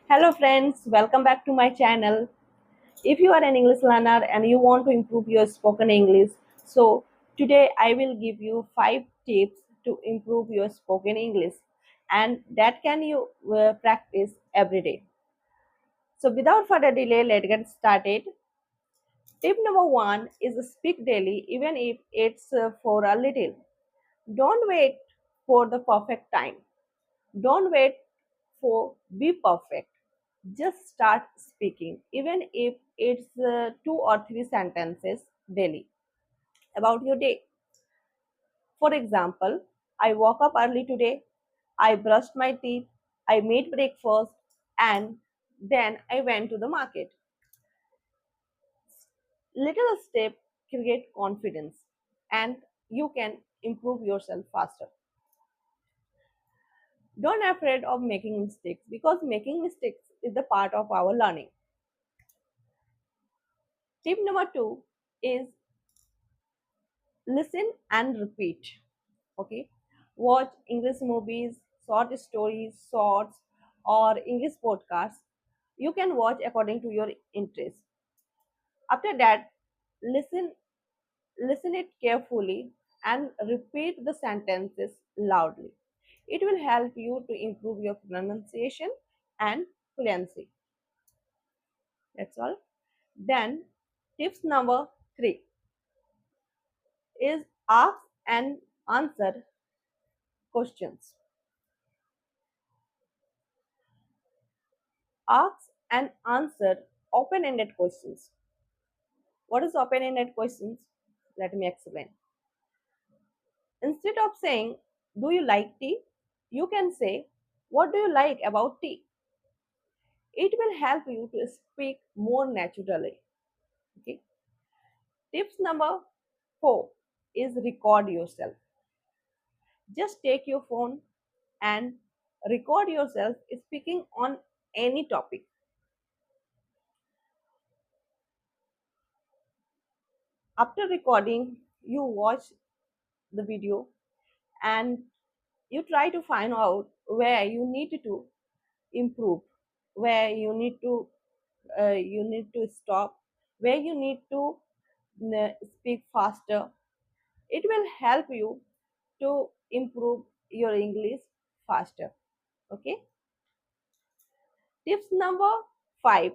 Hello friends, welcome back to my channel. If you are an English learner and you want to improve your spoken English, so today I will give you 5 tips to improve your spoken English and that can you practice every day. So without further delay, let's get started. Tip number 1 is speak daily even if it's for a little. Don't wait for the perfect time. Don't wait for be perfect. Just start speaking, even if it's two or three sentences daily about your day. For example, I woke up early today, I brushed my teeth, I made breakfast, and then I went to the market. Little step create confidence and you can improve yourself faster. Don't afraid of making mistakes because making mistakes is the part of our learning. Tip number 2 is listen and repeat. Okay, watch English movies, short stories, shorts, or English podcasts. You can watch according to your interest. After that, listen listen it carefully and repeat the sentences loudly. It will help you to improve your pronunciation and fluency. That's all. Then tips number 3 is ask and answer questions. Ask and answer open-ended questions. What is open-ended questions? Let me explain. Instead of saying, do you like tea? You can say, what do you like about tea? It will help you to speak more naturally. Okay. Tips number 4 is record yourself. Just take your phone and record yourself speaking on any topic. After recording, you watch the video and you try to find out where you need to improve, where you need to stop, where you need to speak faster. It will help you to improve your English faster. Okay. Tips number 5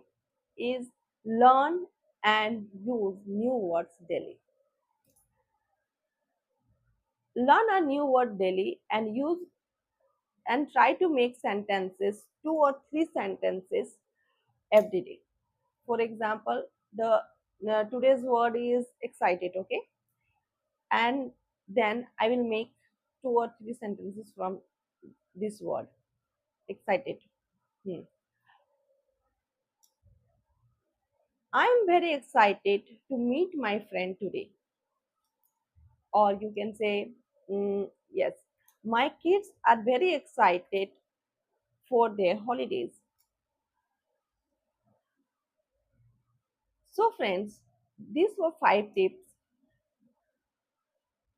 is learn and use new words daily. Learn a new word daily and use and try to make sentences, 2 or 3 sentences every day. For example, the today's word is excited, okay? And then I will make 2 or 3 sentences from this word, excited. Hmm. I am very excited to meet my friend today. Or you can say, yes, my kids are very excited for their holidays. So, friends, these were 5 tips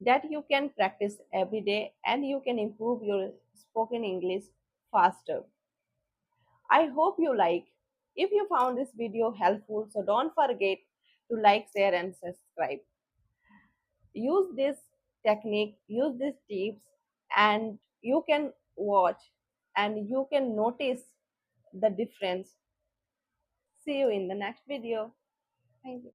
that you can practice every day and you can improve your spoken English faster. I hope you like. If you found this video helpful, so don't forget to like, share, and subscribe. Use this technique, use these tips, and you can watch and you can notice the difference. See you in the next video. Thank you.